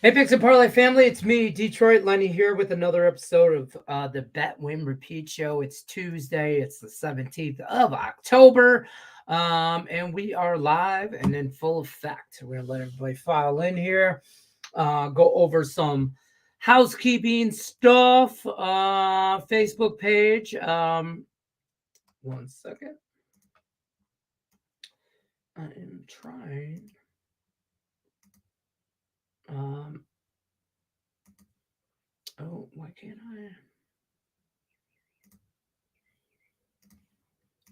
Hey, Picks and Parlay family, it's me, Detroit Lenny, here with another episode of the Bet Win Repeat Show. It's Tuesday, it's the 17th of October, and we are live and in full effect. We're going to let everybody file in here, go over some housekeeping stuff, Facebook page. One second. I am trying. Oh, why can't I?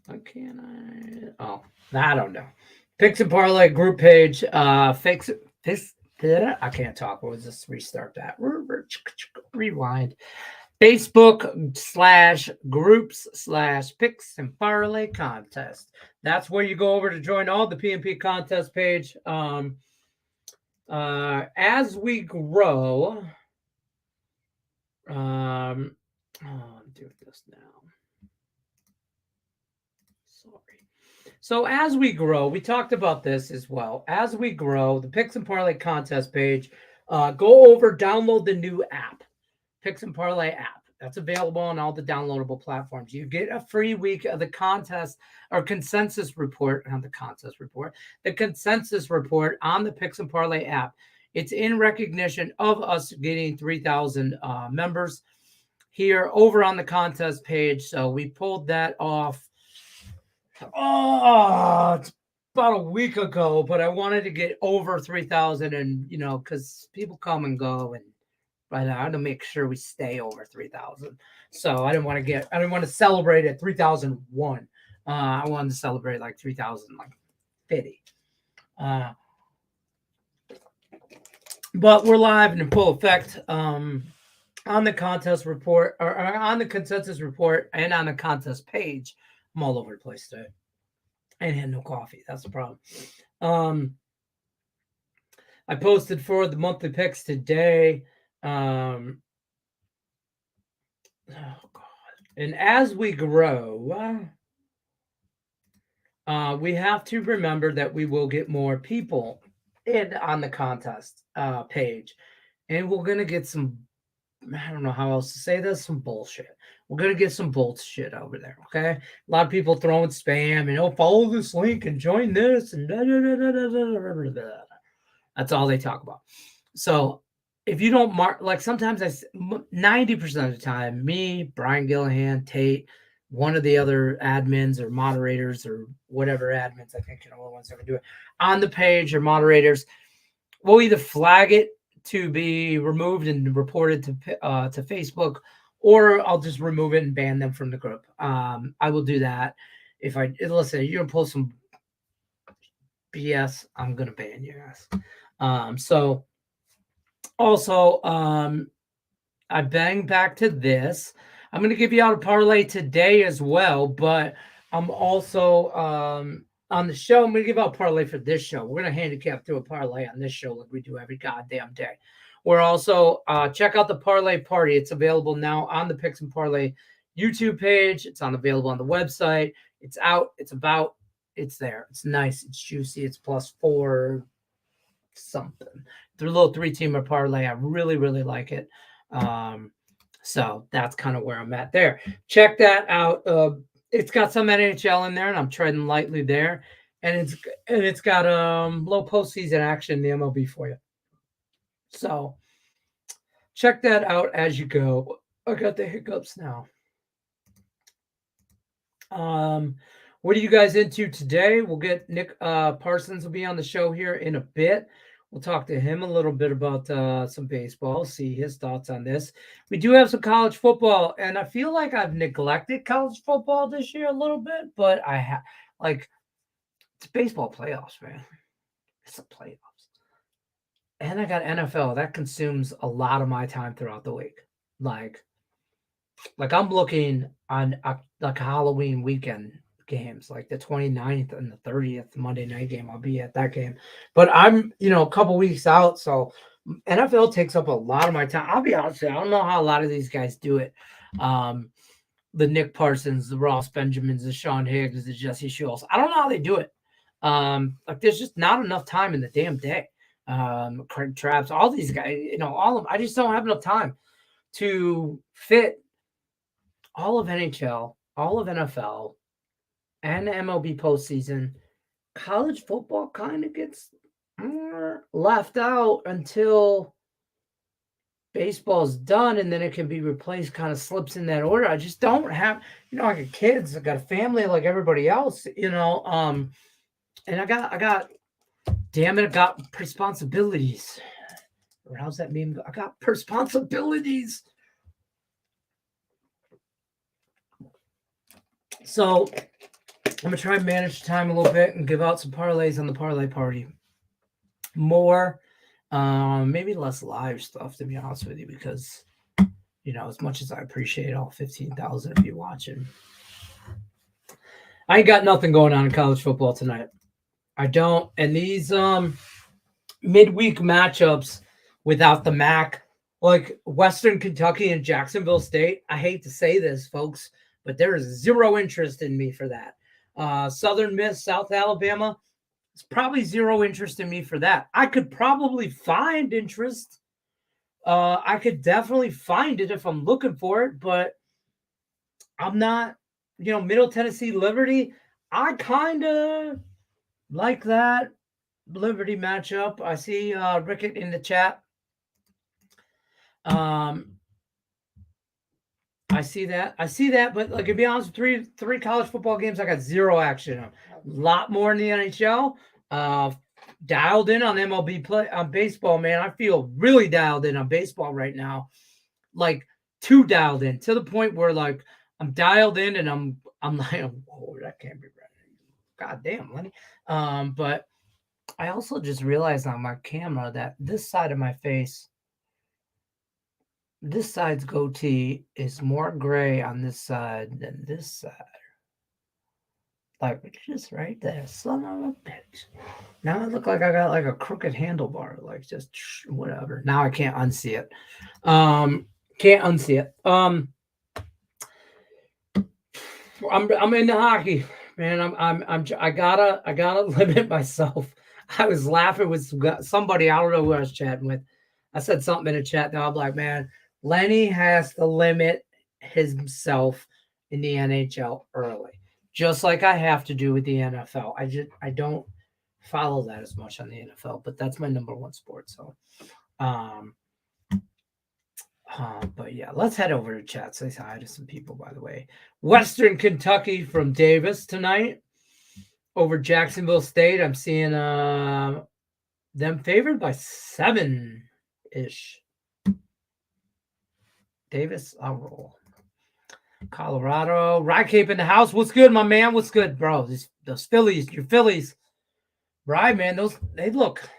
Why can't I? Oh, I don't know. Picks and Parlay group page. I can't talk. What was this? Restart that. Rewind. Facebook/groups/picks and parlay contest. That's where you go over to join all the PNP contest page. As we grow, I'm doing this now. Sorry. So as we grow, we talked about this as well. As we grow, the Picks and Parlay contest page, go over, download the new app, Picks and Parlay app. That's available on all the downloadable platforms. You get a free week of the contest or consensus report, not the contest report, the consensus report on the Picks and Parlay app. It's in recognition of us getting 3,000 members here over on the contest page. So we pulled that off. Oh, it's about a week ago, but I wanted to get over 3,000, and because people come and go, and I had to make sure we stay over 3,000. So I didn't want to celebrate at 3,001. I wanted to celebrate like 3,000, like 50. But we're live and in full effect. On the contest report, or on the consensus report, and on the contest page. I'm all over the place today. And had no coffee. That's the problem. I posted for the monthly picks today. Oh God! And as we grow, we have to remember that we will get more people in on the contest page, and we're gonna get some. I don't know how else to say this. Some bullshit. We're gonna get some bullshit over there. Okay, a lot of people throwing spam and follow this link and join this and that's all they talk about. So if you don't mark, like sometimes 90% of the time, me, Brian Gillihan, Tate, one of the other admins or moderators or whatever admins, I think the ones that can do it on the page or moderators, we'll either flag it to be removed and reported to Facebook, or I'll just remove it and ban them from the group. I will do that. If listen, you're gonna pull some BS, I'm gonna ban your ass. So also, I bang back to this. I'm gonna give you out a parlay today as well, but I'm also on the show. I'm gonna give out a parlay for this show. We're gonna handicap through a parlay on this show like we do every goddamn day. We're also check out the parlay party. It's available now on the Picks and Parlay YouTube page. It's available on the website. It's out. It's about. It's there. It's nice. It's juicy. It's +4 something. The little 3-teamer parlay. I really, really like it. So that's kind of where I'm at there. Check that out. It's got some NHL in there, and I'm treading lightly there. And it's got low postseason action in the MLB for you. So check that out as you go. I got the hiccups now. What are you guys into today? We'll get Nick Parsons will be on the show here in a bit. We'll talk to him a little bit about some baseball, see his thoughts on this. We do have some college football, and I feel like I've neglected college football this year a little bit, but I have it's baseball playoffs, man. It's the playoffs. And I got NFL. That consumes a lot of my time throughout the week. Like I'm looking on like Halloween weekend games, like the 29th and the 30th Monday night game. I'll be at that game. But I'm, a couple weeks out. So NFL takes up a lot of my time. I'll be honest with you, I don't know how a lot of these guys do it. The Nick Parsons, the Ross Benjamins, the Sean Higgs, the Jesse Schultz. I don't know how they do it. There's just not enough time in the damn day. Craig Traps, all these guys, all of them. I just don't have enough time to fit all of NHL, all of NFL, and the MLB postseason. College football kind of gets left out until baseball's done, and then it can be replaced, kind of slips in that order. I just don't have, I got kids, I got a family like everybody else, and I got, damn it, I got responsibilities. Or how's that meme go? I got responsibilities. So I'm going to try and manage time a little bit and give out some parlays on the parlay party. More, maybe less live stuff, to be honest with you, because, as much as I appreciate all 15,000 of you watching, I ain't got nothing going on in college football tonight. I don't. And these midweek matchups without the MAC, like Western Kentucky and Jacksonville State, I hate to say this, folks, but there is zero interest in me for that. Southern Miss, South Alabama, it's probably zero interest in me for that. I could probably find interest. I could definitely find it if I'm looking for it, but I'm not, Middle Tennessee Liberty. I kind of like that Liberty matchup. I see Rickett in the chat. I see that, but like, to be honest, three college football games, I got zero action on. A lot more in the NHL. Dialed in on MLB play on baseball, man. I feel really dialed in on baseball right now. Like, too dialed in, to the point where, like, I'm dialed in and I'm like, oh, that can't be right. God damn, Lenny. But I also just realized on my camera that this side of my face, this side's goatee is more gray on this side than this side. Like, just right there, son of a bitch. Now I look like I got like a crooked handlebar, like just whatever. Now I can't unsee it. Can't unsee it. I'm into hockey, man. I gotta limit myself. I was laughing with somebody, I don't know who I was chatting with. I said something in the chat that I'm like, man, Lenny has to limit himself in the NHL early, just like I have to do with the NFL. I don't follow that as much on the NFL, but that's my number one sport. So, but yeah, let's head over to chat. Say hi to some people, by the way. Western Kentucky from Davis tonight over Jacksonville State. I'm seeing them favored by 7-ish. Davis, I'll roll. Colorado, Rye Cape in the house. What's good, my man? What's good, bro? Those Phillies, your Phillies. Rye, man, they look.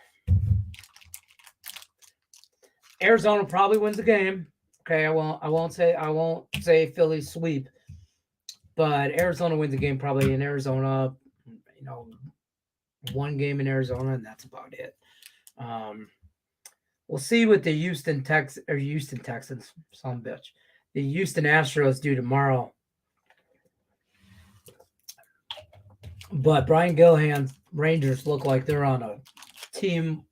Arizona probably wins the game. Okay, I won't say Phillies sweep, but Arizona wins the game probably in Arizona. One game in Arizona, and that's about it. We'll see what the Houston Texans, some bitch. The Houston Astros do tomorrow. But Brian Gillihan's Rangers look like they're on a team.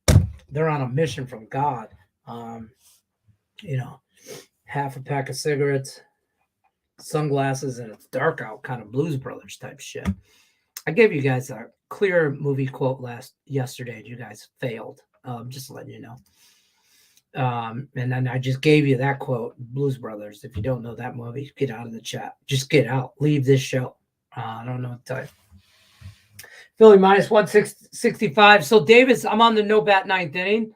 They're on a mission from God. Half a pack of cigarettes, sunglasses, and it's dark out, kind of Blues Brothers type shit. I gave you guys a clear movie quote yesterday, and you guys failed. Just letting you know. And then I just gave you that quote, Blues Brothers. If you don't know that movie, get out of the chat. Just get out. Leave this show. I don't know what to tell you. Philly minus 165. So, Davis, I'm on the no-bat ninth inning.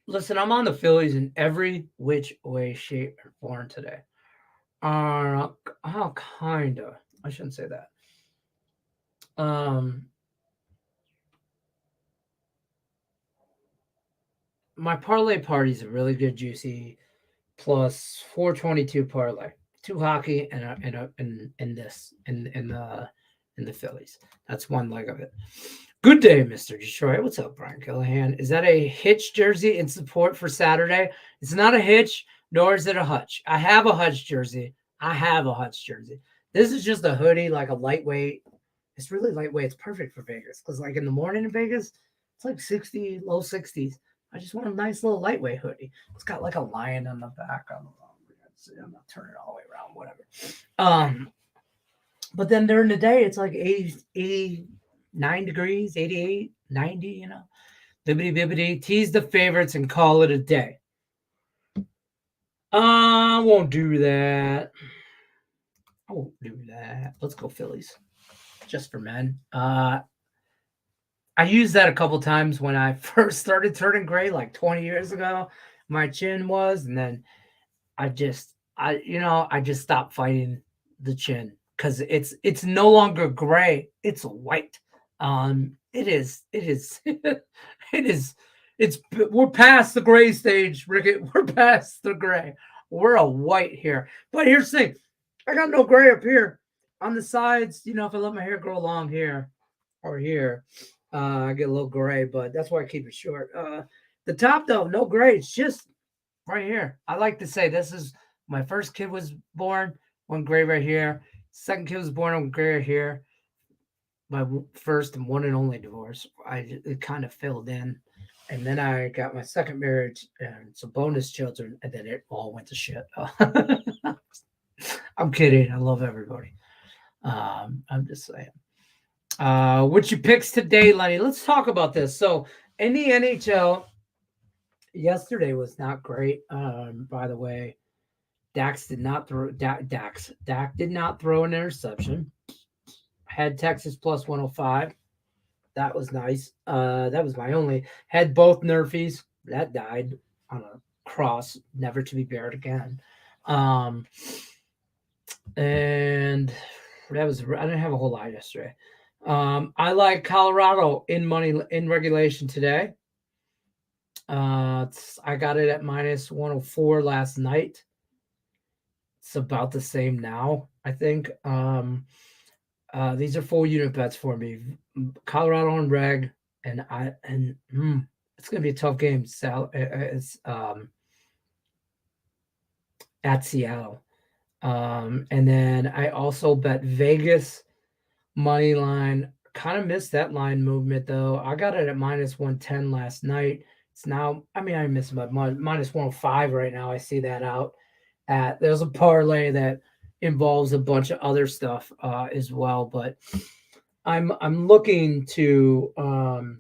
Listen, I'm on the Phillies in every which way, shape, or form today. Kind of. I shouldn't say that. My parlay party is a really good, juicy plus 422 parlay. 2 hockey and the Phillies. That's one leg of it. Good day, Mr. Detroit. What's up, Brian Callahan? Is that a Hitch jersey in support for Saturday? It's not a Hitch, nor is it a Hutch. I have a Hutch jersey. This is just a hoodie, like a lightweight. It's really lightweight. It's perfect for Vegas because, like, in the morning in Vegas, it's like 60, low 60s. I just want a nice little lightweight hoodie. It's got like a lion on the back. I don't know. I'm not turning it all the way around, whatever. But then during the day, it's like 80, 89 degrees, 88, 90, you know. Bibbity bibbity. Tease the favorites and call it a day. I won't do that. I won't do that. Let's go Phillies. Just for men. I used that a couple times when I first started turning gray, like 20 years ago. My chin was, and then I just stopped fighting the chin because it's no longer gray, it's white. It is we're past the gray stage, Rickett. We're past the gray. We're a white here. But here's the thing, I got no gray up here on the sides. You know, if I let my hair grow long here or here, I get a little gray, but that's why I keep it short. The top though, no gray. It's just right here. I like to say this is my first kid was born, one gray right here. Second kid was born, one gray right here. My first and one and only divorce. It kind of filled in. And then I got my second marriage and some bonus children, and then it all went to shit. I'm kidding. I love everybody. I'm just saying. What's your picks today, Lenny? Let's talk about this. So in the NHL, yesterday was not great. By the way, Dak did not throw an interception. Had Texas plus 105. That was nice. That was my only. Had both Nerfies. That died on a cross, never to be bared again. And that was. I didn't have a whole lot yesterday. I like Colorado in regulation today. I got it at minus 104 last night. It's about the same now, I think. These are full unit bets for me. Colorado and reg, and it's gonna be a tough game. It's at Seattle, and then I also bet Vegas money line. Kind of missed that line movement though. I got it at minus 110 last night. It's now, I missed it by minus 105 right now. I see that out at, there's a parlay that involves a bunch of other stuff as well, but I'm looking to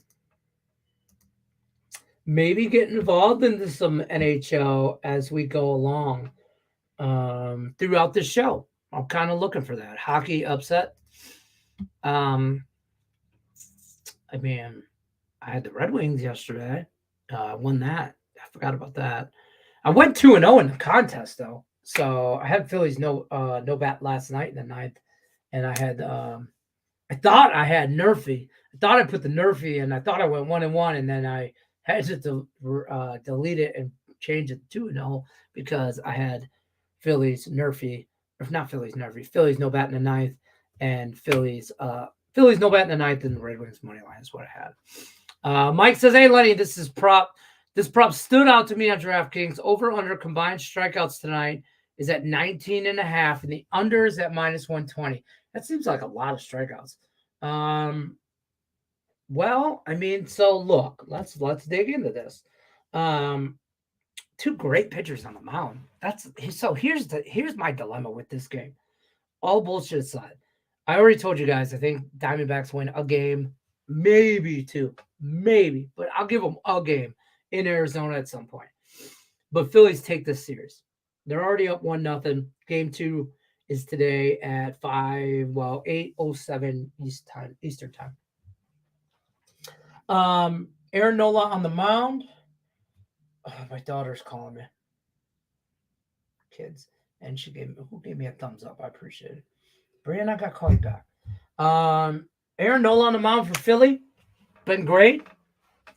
maybe get involved into some NHL as we go along throughout the show. I'm kind of looking for that hockey upset. I had the Red Wings yesterday. Won that. I forgot about that. I went 2-0 in the contest though. So I had Phillies no bat last night in the ninth, and I had I thought I had Nerfy. I thought I put the Nerfy in. I thought I went 1-1, and then I had to delete it and change it to 2-0 because I had Phillies Nerfy, or not Phillies Nerfy, Phillies no bat in the ninth, and Phillies no bat in the ninth, and the Red Wings money line is what I had. Mike says, "Hey Lenny, this prop stood out to me on DraftKings. Over under combined strikeouts tonight is at 19.5, and the under is at minus 120. That seems like a lot of strikeouts. Well, so look, let's dig into this. Two great pitchers on the mound. Here's my dilemma with this game. All bullshit aside, I already told you guys I think Diamondbacks win a game, maybe two, but I'll give them a game in Arizona at some point. But Phillies take this series. They're already up 1-0. Game 2 is today at 8:07 Eastern time. Aaron Nola on the mound. Oh, my daughter's calling me. Kids. And who gave me a thumbs up? I appreciate it. Brian, I got to call you back. Aaron Nola on the mound for Philly. Been great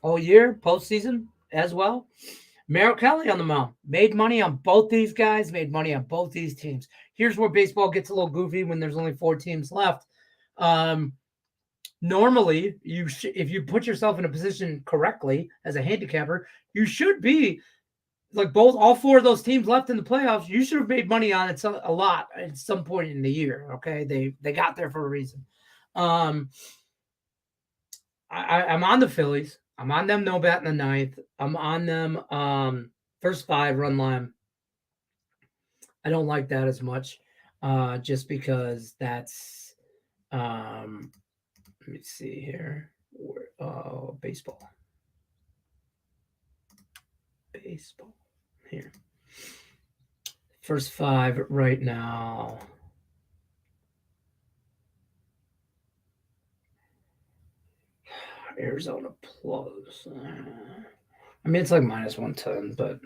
all year, postseason as well. Merrill Kelly on the mound. Made money on both these guys, made money on both these teams. Here's where baseball gets a little goofy when there's only 4 teams left. Normally, if you put yourself in a position correctly as a handicapper, you should be like all 4 of those teams left in the playoffs. You should have made money on it a lot at some point in the year. Okay, they got there for a reason. I'm on the Phillies. I'm on them. No bat in the ninth. I'm on them. First 5 run line. I don't like that as much, just because that's. Let me see here. Baseball. Baseball. Here. First 5 right now. Arizona plus. I mean, it's like minus 110, but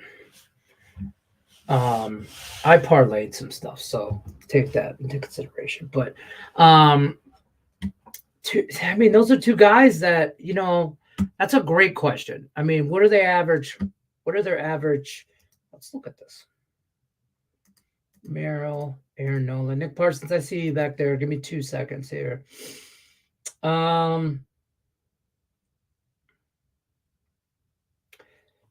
I parlayed some stuff, so take that into consideration. But I mean, those are 2 guys that, that's a great question. I mean, what are they average? What are their average? Let's look at this. Merrill, Aaron Nola, Nick Parsons. I see you back there. Give me 2 seconds here.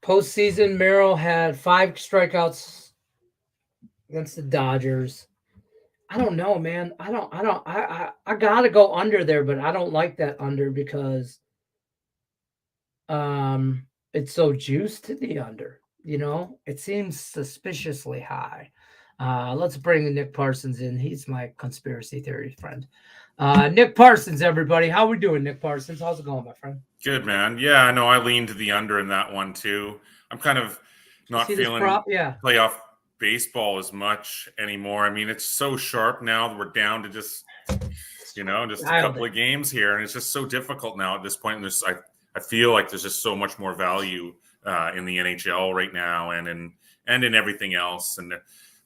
Postseason, Merrill had 5 strikeouts against the Dodgers. I don't know, man. I gotta go under there, but I don't like that under because it's so juiced to the under. It seems suspiciously high. Let's bring Nick Parsons in. He's my conspiracy theory friend. Nick Parsons, everybody. How we doing, Nick Parsons? How's it going, my friend? Good, man. Yeah, I know I leaned to the under in that one too. I'm kind of not feeling playoff baseball as much anymore. I mean, it's so sharp now that we're down to just a couple of games here, and it's just so difficult now at this point. And I feel like there's just so much more value in the NHL right now, and in everything else, and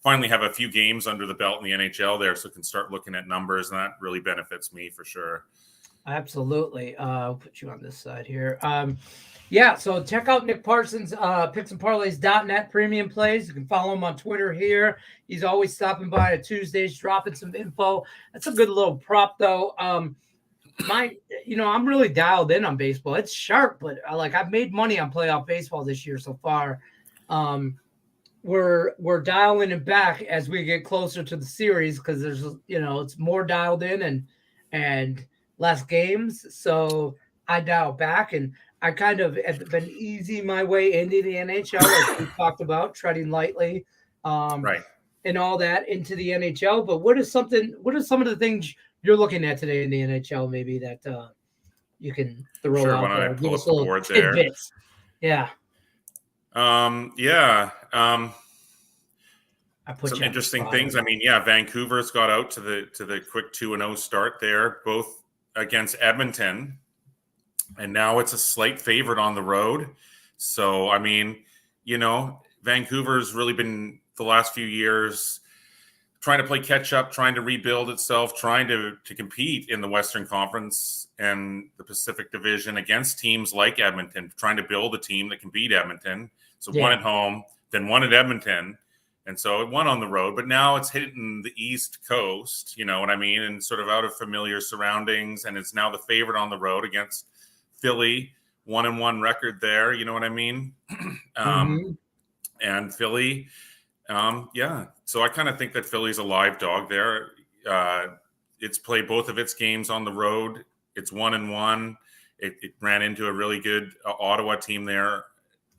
finally have a few games under the belt in the NHL there, so can start looking at numbers, and that really benefits me for sure. Absolutely. I'll put you on this side here. Yeah, so check out Nick Parsons, picksandparlays.net premium plays. You can follow him on Twitter here. He's always stopping by on Tuesdays, dropping some info. That's a good little prop, though. I'm really dialed in on baseball. It's sharp, but I've made money on playoff baseball this year so far. We're dialing it back as we get closer to the series because there's it's more dialed in and less games. So I dial back, and I kind of have been easing my way into the NHL, like we talked about, treading lightly, right, and all that into the NHL. But what are some of the things you're looking at today in the NHL? Maybe that you can throw sure, out why don't there. I pull Give up us the little board tidbits. there? Yeah. I put some interesting things. I mean, Vancouver's got out to the quick 2-0 start there, both against Edmonton, and now it's a slight favorite on the road. So, I mean, Vancouver's really been the last few years trying to play catch up, trying to rebuild itself, trying to compete in the Western Conference and the Pacific Division against teams like Edmonton, trying to build a team that can beat Edmonton. So one at home, then one at Edmonton. And so it won on the road, but now it's hitting the East Coast, you know what I mean? And sort of out of familiar surroundings. And it's now the favorite on the road against Philly, 1-1 record there. You know what I mean? And Philly, so I kind of think that Philly's a live dog there. It's played both of its games on the road. It's 1-1. It ran into a really good Ottawa team there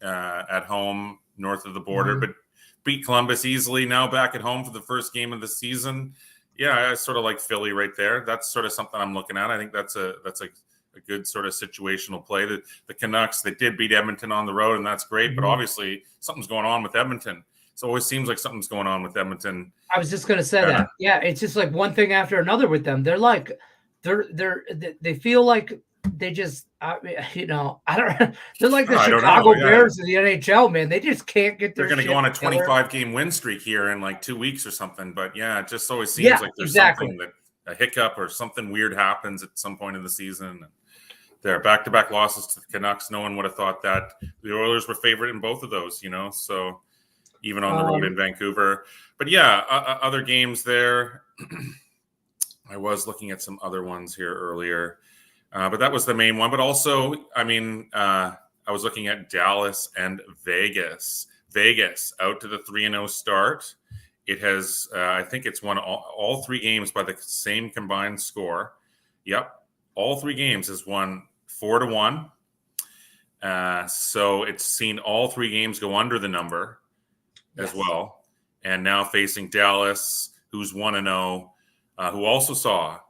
at home, north of the border, but beat Columbus easily. Now back at home for the first game of the season. Yeah, I sort of like Philly right there. That's sort of something I'm looking at. I think that's a good sort of situational play. The Canucks, they did beat Edmonton on the road, and that's great. But obviously, something's going on with Edmonton. It always seems like something's going on with Edmonton. I was just going to say that. Yeah, it's just like one thing after another with them. They're like, they feel like they just, I don't. They're like the Chicago Bears of the NHL, man. They just can't get their. They're going to go on a 25-game win streak here in like 2 weeks or something. But yeah, it just always seems like there's something that a hiccup or something weird happens at some point in the season. Their back-to-back losses to the Canucks. No one would have thought that the Oilers were favorite in both of those. So even on the road in Vancouver. But yeah, other games there. I was looking at some other ones here earlier, but that was the main one. But also, I mean, I was looking at Dallas and Vegas. Vegas out to the 3-0 start. It has, I think it's won all 3 games by the same combined score. Yep. All 3 games has won 4-1. So it's seen all 3 games go under the number as well. And now facing Dallas, who's 1-0, who also saw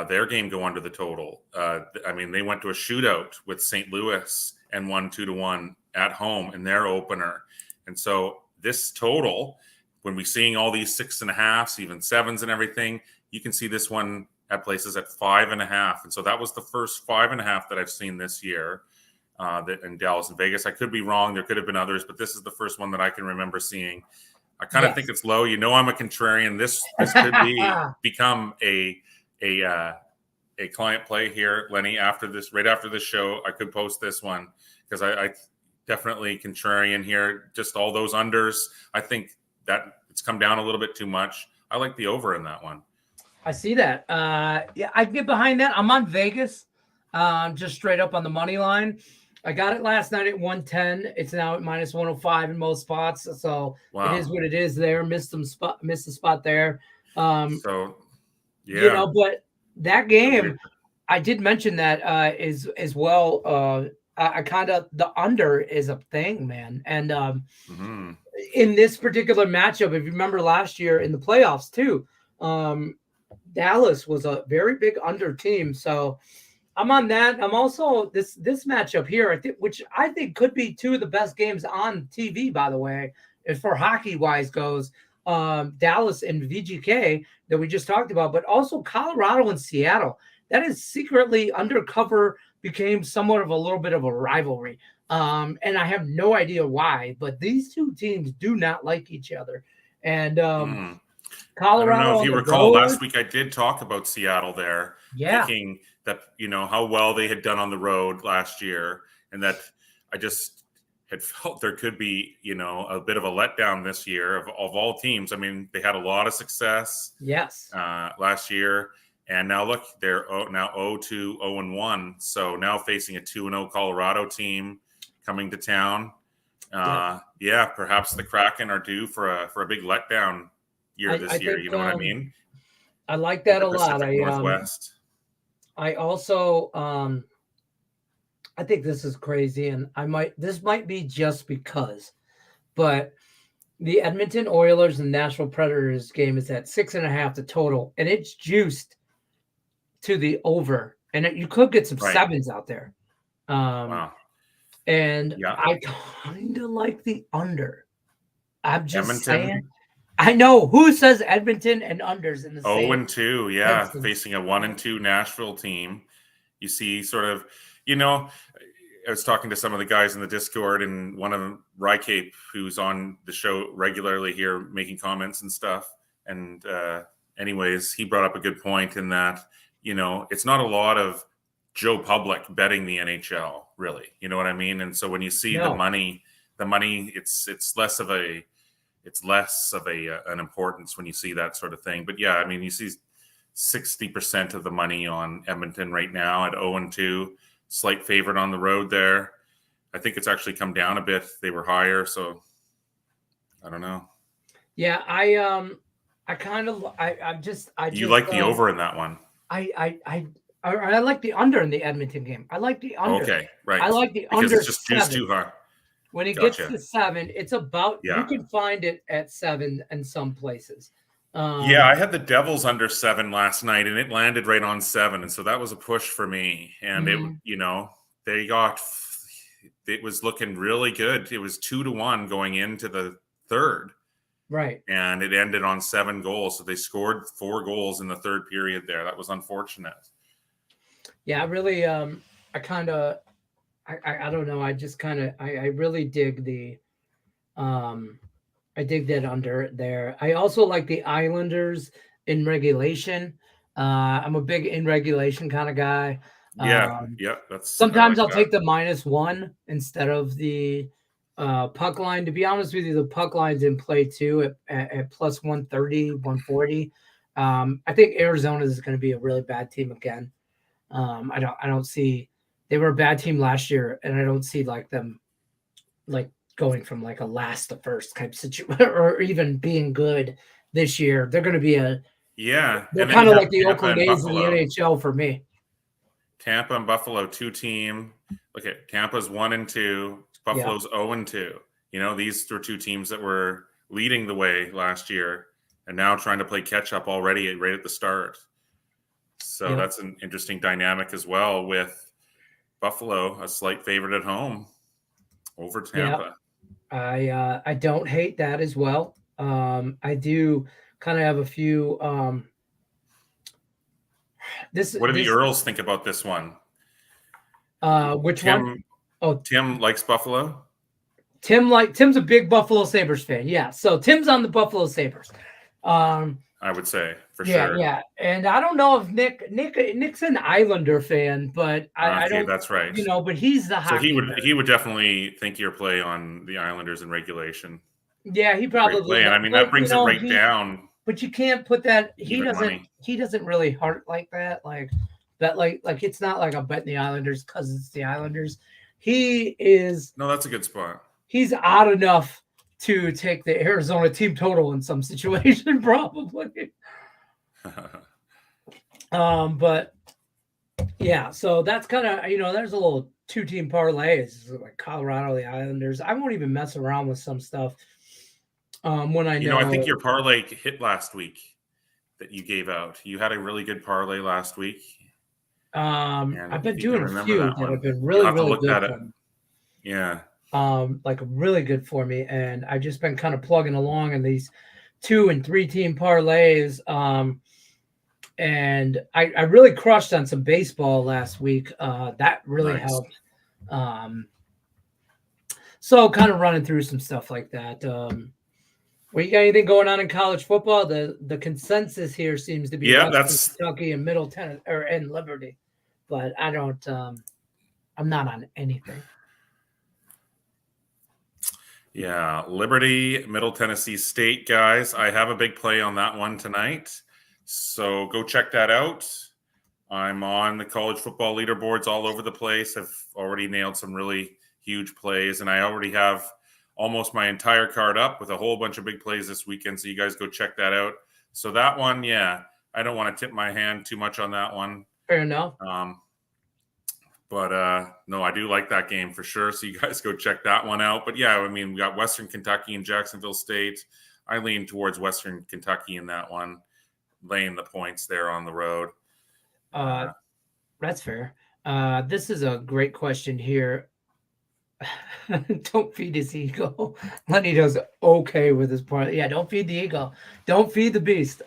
their game go under the total. I mean, they went to a shootout with St. Louis and won 2-1 at home in their opener. And so this total, when we're seeing all these 6.5s, even 7s and everything, you can see this one at places at 5.5. And so that was the first 5.5 that I've seen this year that in Dallas and Vegas. I could be wrong. There could have been others, but this is the first one that I can remember seeing. I kind of think it's low. You know, I'm a contrarian. This could become a client play here, Lenny. Right after this show, I could post this one because I definitely contrarian here. Just all those unders. I think that it's come down a little bit too much. I like the over in that one. I see that. Yeah, I can get behind that. I'm on Vegas, just straight up on the money line. I got it last night at 110. It's now at minus 105 in most spots. So It is what it is there. Missed the spot there. So, yeah. You know, but that game, I did mention that is as well. I kind of, the under is a thing, man. And in this particular matchup, if you remember last year in the playoffs too, Dallas was a very big under team. So I'm on that. I'm also this matchup here, which I think could be 2 of the best games on TV, by the way, as for hockey wise goes. Dallas and VGK that we just talked about, but also Colorado and Seattle. That is secretly undercover became somewhat of a little bit of a rivalry. And I have no idea why, but these 2 teams do not like each other. And Colorado. I don't know if you recall last week I did talk about Seattle there. Yeah. Thinking that, you know, how well they had done on the road last year, and that I just had felt there could be, you know, a bit of a letdown this year of all teams. I mean, they had a lot of success last year, and now look, they're now 0-2, 0-1. So now facing a 2-0 Colorado team coming to town. Yeah, perhaps the Kraken are due for a big letdown year this year. You know what I mean? I like that a lot. Northwest. I also I think this is crazy, and this might be just because, but the Edmonton Oilers and Nashville Predators game is at 6.5 the total, and it's juiced to the over, and you could get some 7s out there. Wow. And I kind of like the under. I'm just saying. I know who says Edmonton and unders in the same. 0-2, yeah, facing a 1-2 Nashville team. You see, sort of, you know, I was talking to some of the guys in the Discord, and one of them, Rycape, who's on the show regularly here, making comments and stuff. And anyways, he brought up a good point in that, you know, it's not a lot of Joe Public betting the NHL, really. You know what I mean? And so when you see the money, it's less of an importance when you see that sort of thing. But yeah, I mean, you see 60% of the money on Edmonton right now at 0-2, slight favorite on the road there. I think it's actually come down a bit. They were higher, so I don't know. Yeah, I like the over in that one. I like the under in the Edmonton game. I like the under. Okay, right. I like the because under. It's just 7. Too high. When it gets to 7, it's about you can find it at 7 in some places. I had the Devils under 7 last night, and it landed right on 7, and so that was a push for me. And it was looking really good. It was 2-1 going into the third, right? And it ended on 7 goals. So they scored 4 goals in the third period there. That was unfortunate. Yeah, I really, I don't know. I just kind of, I really dig the, I dig that under there. I also like the Islanders in regulation. I'm a big in regulation kind of guy. That's sometimes I'll take the -1 instead of the puck line. To be honest with you, the puck line's in play too at plus 130, 140. I think Arizona is going to be a really bad team again. I don't see. They were a bad team last year, and I don't see them going from a last to first type situation or even being good this year. They're going to be Yeah, They're and then kind you of have like the Tampa Oakland and A's in the Buffalo. NHL for me. Tampa and Buffalo, 2-team. Look at Tampa's 1-2. Buffalo's 0-2. You know, these were 2 teams that were leading the way last year and now trying to play catch up already right at the start. So that's an interesting dynamic as well, with Buffalo a slight favorite at home over Tampa. I don't hate that as well. I do kind of have a few. What do the Earls think about this one? Which one? Oh, Tim likes Buffalo. Tim's a big Buffalo Sabres fan. Yeah, so Tim's on the Buffalo Sabres. I would say for sure. Yeah, and I don't know if Nick's an Islander fan, but I Okay, don't. that's right. You know, but he's the So hockey. he would definitely think your play on the Islanders in regulation. Yeah, he Great probably. play, and I mean that brings it right down. But you can't put that. Even money. He doesn't really heart like that. Like that. Like it's not like I'm betting the Islanders because it's the Islanders. He is. No, that's a good spot. He's odd enough to take the Arizona team total in some situation, probably. But yeah, so that's kind of, there's a little 2-team parlays like Colorado, the Islanders. I won't even mess around with some stuff. When I know, I think your parlay hit last week that you gave out. You had a really good parlay last week. I've been doing a few that have been really good for me. Yeah. Like really good for me, and I've just been kind of plugging along in these 2- and 3-team parlays. And I really crushed on some baseball last week. That really helped. So kind of running through some stuff like that. Well, you got anything going on in college football? The consensus here seems to be that's Kentucky and Middle Tennessee and Liberty, but I don't. I'm not on anything. Yeah, Liberty, Middle Tennessee State, guys. I have a big play on that one tonight, so go check that out. I'm on the college football leaderboards all over the place. I've already nailed some really huge plays, and I already have almost my entire card up with a whole bunch of big plays this weekend, so you guys go check that out. So that one, I don't want to tip my hand too much on that one. Fair enough. But no, I do like that game for sure. So you guys go check that one out. But yeah, I mean, we got Western Kentucky and Jacksonville State. I lean towards Western Kentucky in that one, laying the points there on the road. That's fair. This is a great question here. Don't feed his ego. Lenny does okay with his part. Yeah, don't feed the ego. Don't feed the beast.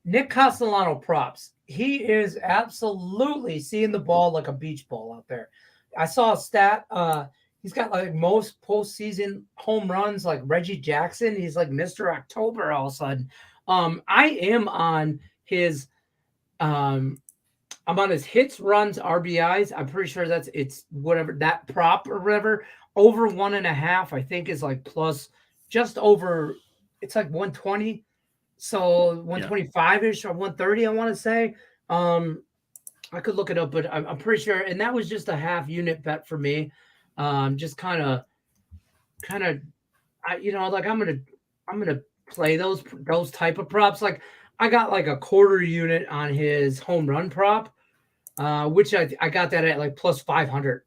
Nick Castellano props. He is absolutely seeing the ball like a beach ball out there. I saw a stat. He's got like most postseason home runs like Reggie Jackson. He's like Mr. October all of a sudden. I am on his I'm on his hits, runs, RBIs. I'm pretty sure it's whatever that prop or whatever. Over 1.5, I think, is like plus just over. It's like 120. So 125-ish or 130, I want to say. I could look it up, but I'm pretty sure. And that was just a half unit bet for me. Just kind of, like I'm gonna play those type of props. Like I got like a quarter unit on his home run prop, which I got that at like plus 500.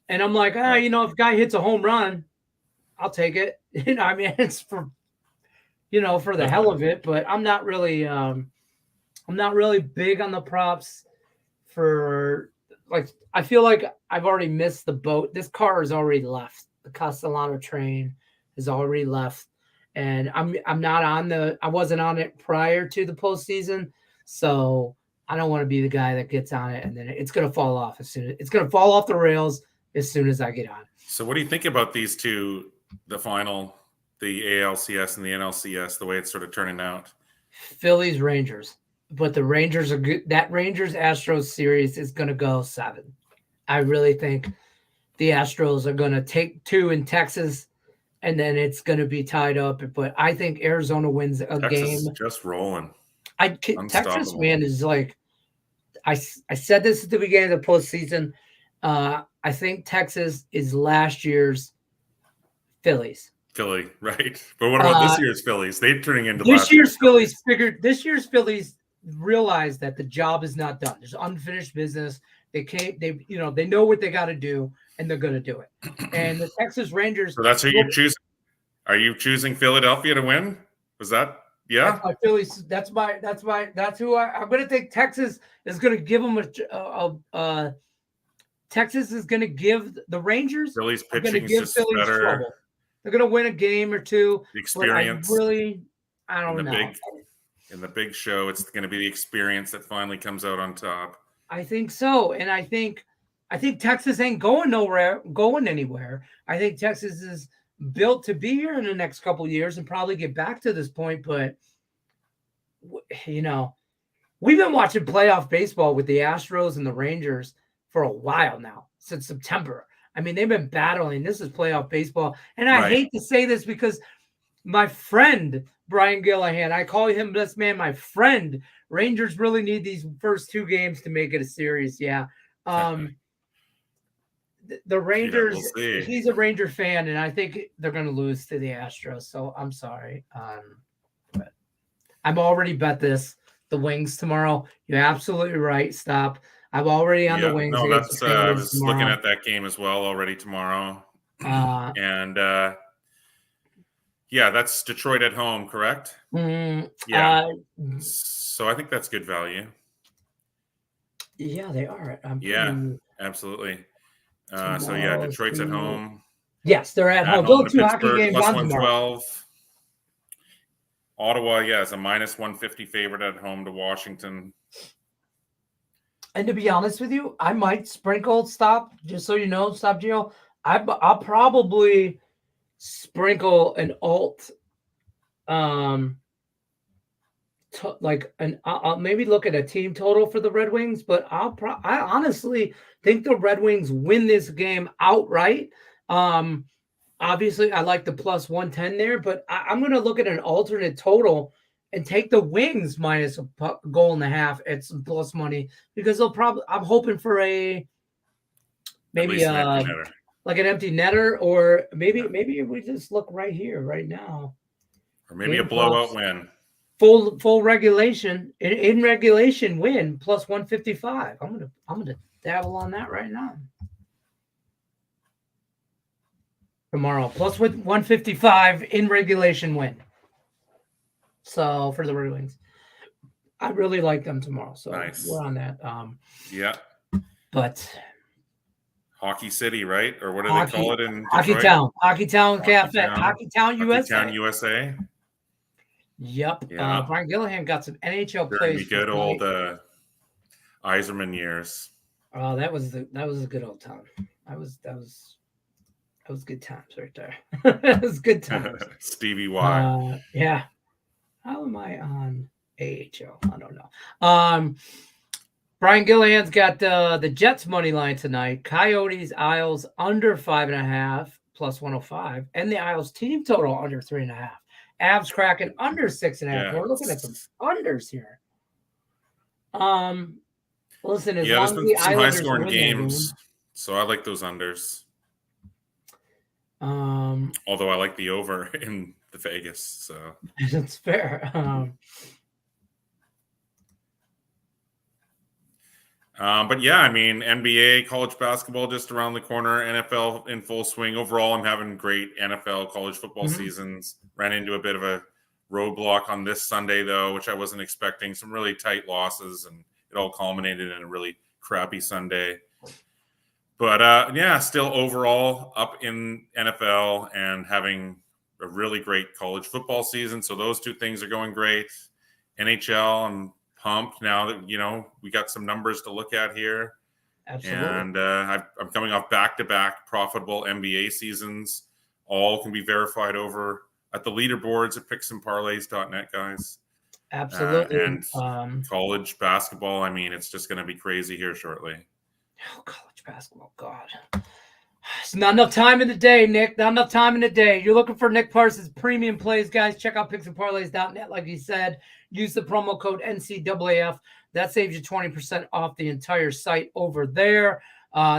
And I'm like, if a guy hits a home run, I'll take it. I mean, it's for the hell of it, but I'm not really big on the props for like, I feel like I've already missed the boat. This car has already left. The Castellano train has already left. And I'm not I wasn't on it prior to the postseason. So I don't want to be the guy that gets on it and then it's going to fall off it's going to fall off the rails as soon as I get on. So what do you think about these two, the final, the ALCS and the NLCS, the way it's sort of turning out? Phillies, Rangers. But the Rangers are good. That Rangers Astros series is going to go 7. I really think the Astros are going to take 2 in Texas, and then it's going to be tied up. But I think Arizona wins a game. Just rolling. Texas, man, is like I said this at the beginning of the postseason. I think Texas is last year's Phillies. Philly, right? But what about this year's Phillies? They're turning into this year's Phillies. This year's Phillies realize that the job is not done. There's unfinished business. They can't. They know what they got to do, and they're going to do it. And the Texas Rangers. So that's who you're choosing. Are you choosing Philadelphia to win? Was that? Yeah. That's my Phillies. That's who I'm going to think. Texas is going to give them Texas is going to give the Rangers. Phillies pitching is just Phillies better. Trouble. They're going to win a game or two. The experience. I don't know. In the big show, it's going to be the experience that finally comes out on top. I think so, and I think Texas ain't going anywhere. I think Texas is built to be here in the next couple of years and probably get back to this point. But we've been watching playoff baseball with the Astros and the Rangers for a while now, since September. I mean, they've been battling. This is playoff baseball, and I hate to say this because my friend Brian Gillahan, I call him this man, my friend. Rangers really need these first two games to make it a series. Yeah. The Rangers, he's a Ranger fan, and I think they're going to lose to the Astros. So I'm sorry. But I've already bet the Wings tomorrow. You're absolutely right. Stop. I'm already on the Wings. No, that's I was looking at that game as well already tomorrow. That's Detroit at home, correct? Yeah. So I think that's good value. Yeah, they are. Absolutely. Detroit's at home. Yes, they're at home. Those two hockey games plus on 112. Ottawa, is a minus 150 favorite at home to Washington. And to be honest with you, I might sprinkle just so you know, Gio. I'll probably sprinkle an alt, I'll maybe look at a team total for the Red Wings, but I honestly think the Red Wings win this game outright. Obviously, I like the plus 110 there, but I'm going to look at an alternate total and take the Wings minus a goal and a half at some plus money because I'm hoping for maybe like an empty netter, or maybe we just look right here, right now. Or maybe a blowout win. Full regulation in regulation win plus 155. I'm gonna dabble on that right now. Tomorrow plus with 155 in regulation win. So for the Red Wings, I really like them tomorrow. So nice. We're on that. But Hockey City, right? Or what do they call it in Detroit? Hockey Town Cafe. Hockey Town USA. Hockey Town USA. Yep. Yeah. Brian Gillahan got some NHL plays. Good old Yzerman years. Oh, that was a good old time. That was good times right there. That was good times. Stevie Y. Yeah. How am I on AHL? I don't know. Brian Gillahan's got the Jets money line tonight. Coyotes, Isles under 5.5 plus 105, and the Isles team total under 3.5. Avs Kraken under 6.5. Yeah. We're looking at some unders here. Listen, as long as the some Islanders high scoring games, so I like those unders. Although I like the over in the Vegas, so that's fair. But yeah, I mean, NBA, college basketball just around the corner, NFL in full swing. Overall, I'm having great NFL college football seasons. Ran into a bit of a roadblock on this Sunday, though, which I wasn't expecting. Some really tight losses, and it all culminated in a really crappy Sunday. But still overall up in NFL and having a really great college football season. So those two things are going great. NHL, I'm pumped now that we got some numbers to look at here. Absolutely. And I'm coming off back-to-back profitable NBA seasons. All can be verified over at the leaderboards at picksandparlays.net, guys. Absolutely. And college basketball, I mean, it's just going to be crazy here shortly. Oh, college basketball, God. It's not enough time in the day, Nick. Not enough time in the day. You're looking for Nick Parsons premium plays, guys. Check out picksandparlays.net. Like he said, use the promo code NCAAF. That saves you 20% off the entire site over there.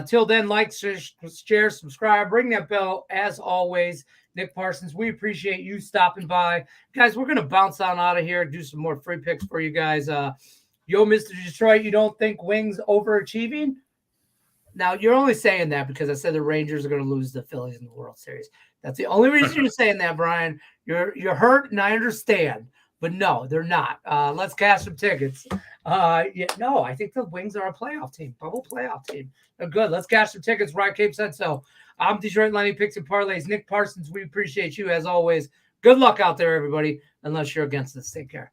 Till then, like, share, subscribe, ring that bell. As always, Nick Parsons, we appreciate you stopping by. Guys, we're going to bounce on out of here, do some more free picks for you guys. Yo, Mr. Detroit, you don't think Wings overachieving? Now, you're only saying that because I said the Rangers are going to lose the Phillies in the World Series. That's the only reason you're saying that, Brian. You're hurt, and I understand. But no, they're not. Let's cash some tickets. No, I think the Wings are a playoff team, bubble playoff team. They're good. Let's cash some tickets. Ryan Cape said so. I'm Detroit Lenny, Picks and Parlays. Nick Parsons, we appreciate you as always. Good luck out there, everybody, unless you're against us. Take care.